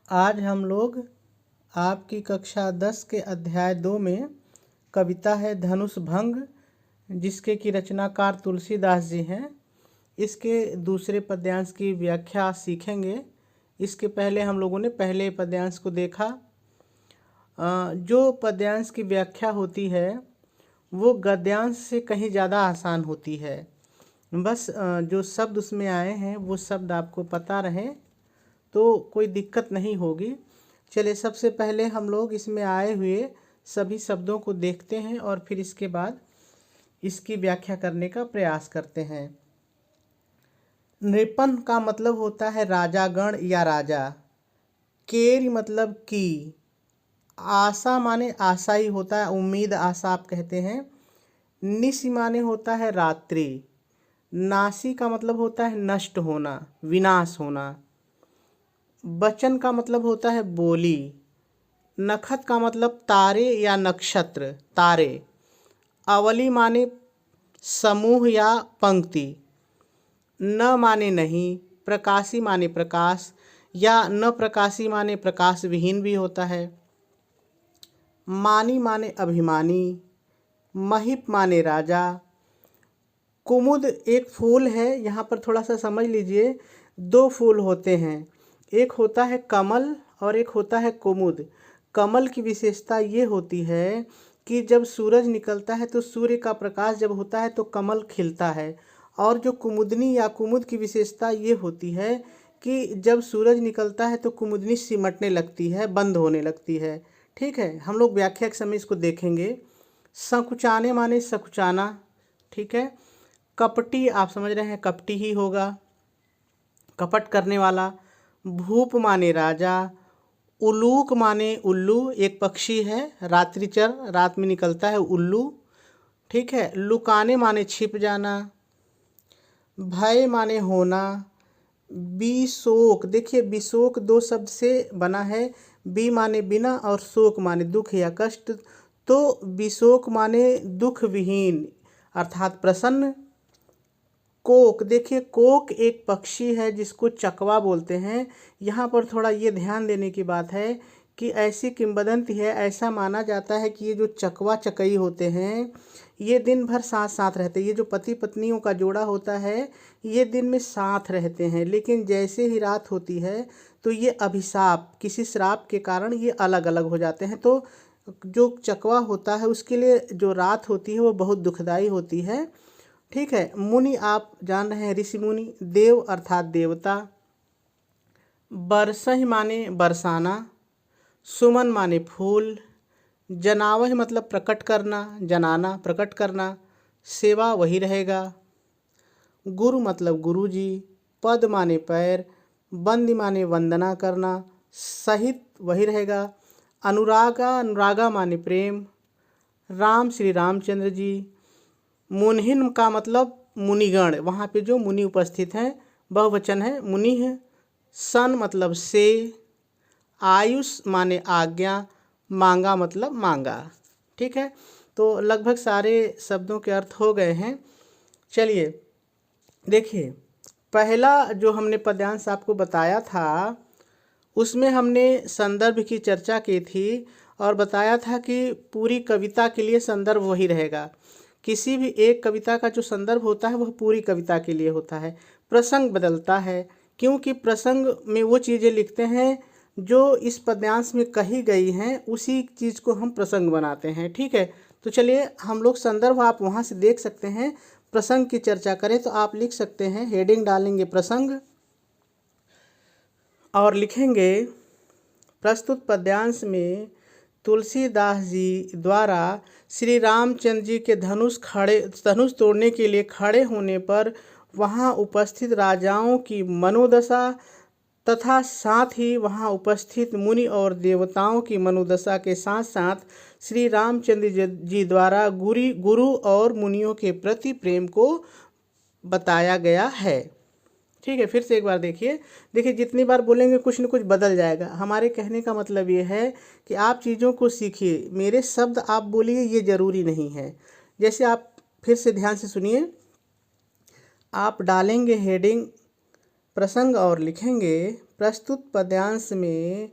आज हम लोग आपकी कक्षा 10 के अध्याय 2 में कविता है धनुष भंग, जिसके की रचनाकार तुलसीदास जी हैं। इसके दूसरे पद्यांश की व्याख्या सीखेंगे। इसके पहले हम लोगों ने पहले पद्यांश को देखा। जो पद्यांश की व्याख्या होती है वो गद्यांश से कहीं ज़्यादा आसान होती है। बस जो शब्द उसमें आए हैं वो शब्द आपको पता रहे तो कोई दिक्कत नहीं होगी। चलिए, सबसे पहले हम लोग इसमें आए हुए सभी शब्दों को देखते हैं और फिर इसके बाद इसकी व्याख्या करने का प्रयास करते हैं। नृपन का मतलब होता है राजागण या राजा। केर मतलब की। आशा माने आशा ही होता है, उम्मीद, आशा आप कहते हैं। निश माने होता है रात्रि। नासी का मतलब होता है नष्ट होना, विनाश होना। वचन का मतलब होता है बोली। नखत का मतलब तारे या नक्षत्र, तारे। अवली माने समूह या पंक्ति। न माने नहीं। प्रकाशी माने प्रकाश, या न प्रकाशी माने प्रकाश विहीन भी होता है। मानी माने अभिमानी। महिप माने राजा। कुमुद एक फूल है, यहाँ पर थोड़ा सा समझ लीजिए। दो फूल होते हैं, एक होता है कमल और एक होता है कुमुद। कमल की विशेषता ये होती है कि जब सूरज निकलता है तो सूर्य का प्रकाश जब होता है तो कमल खिलता है। और जो कुमुदनी या कुमुद की विशेषता ये होती है कि जब सूरज निकलता है तो कुमुदनी सिमटने लगती है, बंद होने लगती है। ठीक है, हम लोग व्याख्या के समय इसको देखेंगे। संकुचाने माने सकुचाना। ठीक है। कपटी आप समझ रहे हैं, कपटी ही होगा, कपट करने वाला। भूप माने राजा। उलूक माने उल्लू, एक पक्षी है, रात्रिचर, रात में निकलता है उल्लू। ठीक है। लुकाने माने छिप जाना। भय माने होना। बिशोक, देखिए बिशोक दो शब्द से बना है। बी माने बिना और शोक माने दुख या कष्ट। तो बिशोक माने दुख विहीन अर्थात प्रसन्न। कोक, देखिए कोक एक पक्षी है जिसको चकवा बोलते हैं। यहाँ पर थोड़ा ये ध्यान देने की बात है कि ऐसी किंवदंती है, ऐसा माना जाता है कि ये जो चकवा चकई होते हैं ये दिन भर साथ साथ रहते हैं। ये जो पति पत्नियों का जोड़ा होता है ये दिन में साथ रहते हैं, लेकिन जैसे ही रात होती है तो ये अभिशाप, किसी श्राप के कारण ये अलग अलग हो जाते हैं। तो जो चकवा होता है उसके लिए जो रात होती है वो बहुत दुखदाई होती है। ठीक है। मुनि आप जान रहे हैं, ऋषि मुनि। देव अर्थात देवता। बरसह माने बरसाना। सुमन माने फूल। जनावह मतलब प्रकट करना, जनाना, प्रकट करना। सेवा वही रहेगा। गुरु मतलब गुरु जी। पद माने पैर। बंदी माने वंदना करना, सहित वही रहेगा। अनुरागा, अनुरागा माने प्रेम। राम श्री रामचंद्र जी। मुनिहिन का मतलब मुनिगण, वहाँ पे जो मुनि उपस्थित हैं, बहुवचन है मुनि है। सन मतलब से। आयुष माने आज्ञा। मांगा मतलब मांगा। ठीक है, तो लगभग सारे शब्दों के अर्थ हो गए हैं। चलिए देखिए, पहला जो हमने पद्यांश आपको बताया था उसमें हमने संदर्भ की चर्चा की थी और बताया था कि पूरी कविता के लिए संदर्भ वही रहेगा। किसी भी एक कविता का जो संदर्भ होता है वह पूरी कविता के लिए होता है। प्रसंग बदलता है क्योंकि प्रसंग में वो चीज़ें लिखते हैं जो इस पद्यांश में कही गई हैं, उसी चीज़ को हम प्रसंग बनाते हैं। ठीक है, तो चलिए हम लोग संदर्भ आप वहाँ से देख सकते हैं। प्रसंग की चर्चा करें तो आप लिख सकते हैं, हेडिंग डालेंगे प्रसंग और लिखेंगे प्रस्तुत पद्यांश में तुलसीदास जी द्वारा श्री रामचंद्र जी के धनुष तोड़ने के लिए खड़े होने पर वहाँ उपस्थित राजाओं की मनोदशा तथा साथ ही वहाँ उपस्थित मुनि और देवताओं की मनोदशा के साथ साथ श्री रामचंद्र जी द्वारा गुरु और मुनियों के प्रति प्रेम को बताया गया है। ठीक है, फिर से एक बार देखिए। जितनी बार बोलेंगे कुछ न कुछ बदल जाएगा। हमारे कहने का मतलब ये है कि आप चीज़ों को सीखिए, मेरे शब्द आप बोलिए ये ज़रूरी नहीं है। जैसे आप फिर से ध्यान से सुनिए, आप डालेंगे हेडिंग प्रसंग और लिखेंगे। प्रस्तुत पद्यांश में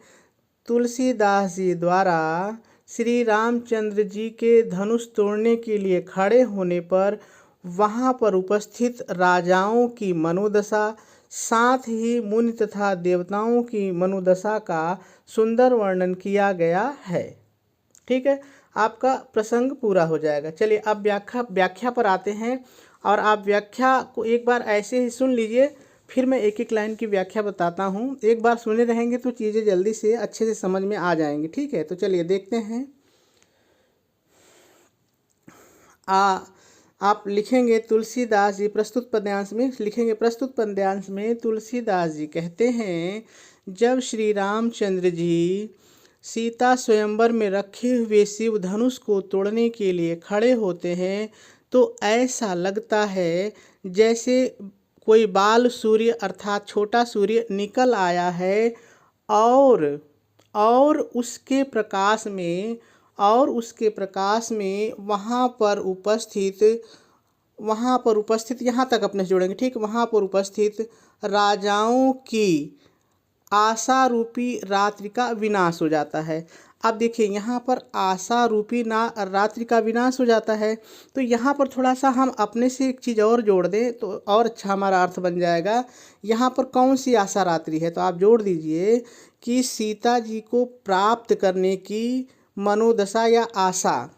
तुलसीदास जी द्वारा श्री रामचंद्र जी के धनुष तोड़ने के लिए खड़े होने पर वहाँ पर उपस्थित राजाओं की मनोदशा, साथ ही मुनि तथा देवताओं की मनोदशा का सुंदर वर्णन किया गया है। ठीक है, आपका प्रसंग पूरा हो जाएगा। चलिए अब व्याख्या पर आते हैं, और आप व्याख्या को एक बार ऐसे ही सुन लीजिए, फिर मैं एक एक लाइन की व्याख्या बताता हूँ। एक बार सुने रहेंगे तो चीज़ें जल्दी से अच्छे से समझ में आ जाएंगी। ठीक है, तो चलिए देखते हैं। आप लिखेंगे तुलसीदास जी प्रस्तुत पद्यांश में लिखेंगे। प्रस्तुत पद्यांश में तुलसीदास जी कहते हैं, जब श्री रामचंद्र जी सीता स्वयंवर में रखे हुए शिव धनुष को तोड़ने के लिए खड़े होते हैं तो ऐसा लगता है जैसे कोई बाल सूर्य अर्थात छोटा सूर्य निकल आया है, और उसके प्रकाश में वहाँ पर उपस्थित यहाँ तक अपने जोड़ेंगे। ठीक, वहाँ पर उपस्थित राजाओं की आशा रूपी रात्रि का विनाश हो जाता है। अब देखिए यहाँ पर आशा रूपी रात्रि का विनाश हो जाता है, तो यहाँ पर थोड़ा सा हम अपने से एक चीज़ और जोड़ दें तो और अच्छा हमारा अर्थ बन जाएगा। यहाँ पर कौन सी आशा रात्रि है, तो आप जोड़ दीजिए कि सीता जी को प्राप्त करने की मनोदशा या आशा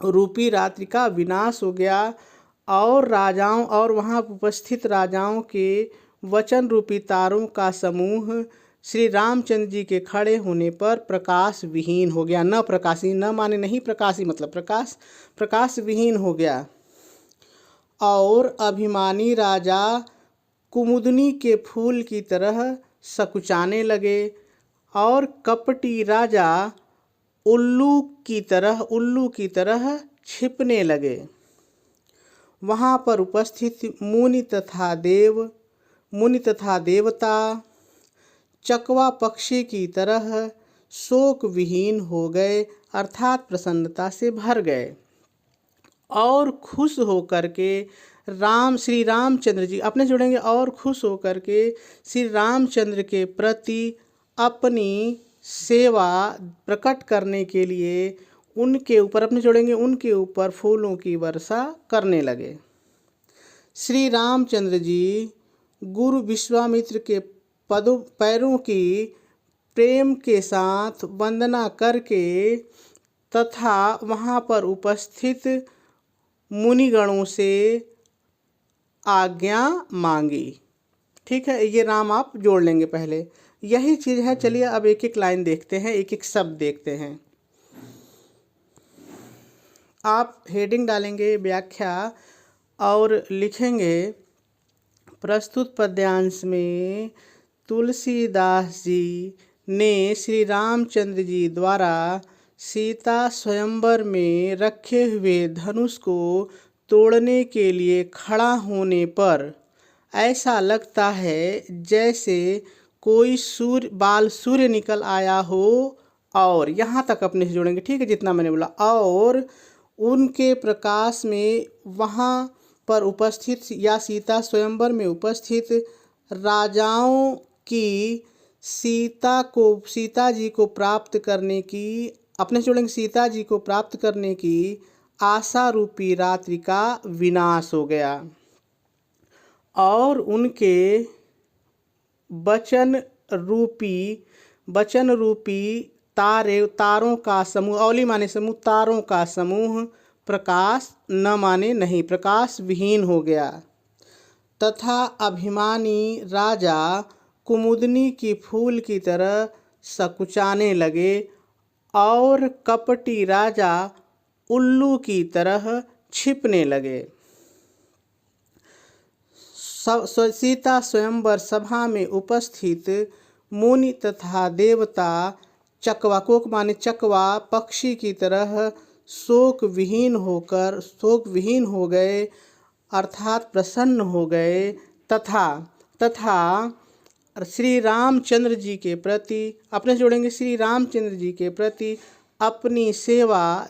रूपी रात्रि का विनाश हो गया, और वहाँ उपस्थित राजाओं के वचन रूपी तारों का समूह श्री रामचंद्र जी के खड़े होने पर प्रकाश विहीन हो गया। न प्रकाशी, न माने नहीं प्रकाशी मतलब प्रकाश विहीन हो गया, और अभिमानी राजा कुमुदनी के फूल की तरह सकुचाने लगे, और कपटी राजा उल्लू की तरह छिपने लगे। वहाँ पर उपस्थित मुनि तथा देवता चकवा पक्षी की तरह शोक विहीन हो गए, अर्थात प्रसन्नता से भर गए, और खुश होकर के श्री रामचंद्र जी अपने जुड़ेंगे, और खुश होकर के श्री रामचंद्र के प्रति अपनी सेवा प्रकट करने के लिए उनके ऊपर अपने जोड़ेंगे, उनके ऊपर फूलों की वर्षा करने लगे। श्री रामचंद्र जी गुरु विश्वामित्र के पैरों की प्रेम के साथ वंदना करके तथा वहाँ पर उपस्थित मुनिगणों से आज्ञा मांगी। ठीक है, ये नाम आप जोड़ लेंगे पहले, यही चीज़ है। चलिए अब एक एक लाइन देखते हैं, एक एक शब्द देखते हैं। आप हेडिंग डालेंगे व्याख्या और लिखेंगे, प्रस्तुत पद्यांश में तुलसीदास जी ने श्री रामचंद्र जी द्वारा सीता स्वयंवर में रखे हुए धनुष को तोड़ने के लिए खड़ा होने पर ऐसा लगता है जैसे कोई बाल सूर्य निकल आया हो, और यहाँ तक अपने से जोड़ेंगे। ठीक है, जितना मैंने बोला, और उनके प्रकाश में वहाँ पर उपस्थित या सीता स्वयंवर में उपस्थित राजाओं की सीता जी को प्राप्त करने की अपने जोड़ेंगे सीता जी को प्राप्त करने की आशा रूपी रात्रि का विनाश हो गया, और उनके वचन रूपी तारों का समूह, औली माने समूह, तारों का समूह प्रकाश न माने नहीं प्रकाश विहीन हो गया, तथा अभिमानी राजा कुमुदनी की फूल की तरह सकुचाने लगे, और कपटी राजा उल्लू की तरह छिपने लगे। सीता स्वयंवर सभा में उपस्थित मुनि तथा देवता चकवा, कोक माने चकवा, पक्षी की तरह शोक विहीन हो गए, अर्थात प्रसन्न हो गए, तथा श्री रामचंद्र जी के प्रति अपने जोड़ेंगे श्री रामचंद्र जी के प्रति अपनी सेवा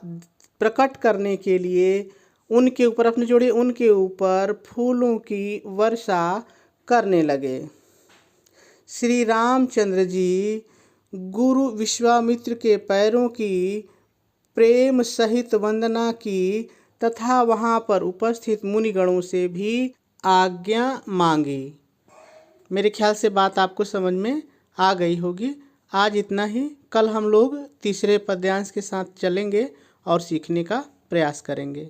प्रकट करने के लिए उनके ऊपर अपने जोड़े उनके ऊपर फूलों की वर्षा करने लगे। श्री रामचंद्र जी गुरु विश्वामित्र के पैरों की प्रेम सहित वंदना की तथा वहाँ पर उपस्थित मुनिगणों से भी आज्ञा मांगी। मेरे ख्याल से बात आपको समझ में आ गई होगी। आज इतना ही। कल हम लोग तीसरे पद्यांश के साथ चलेंगे और सीखने का प्रयास करेंगे।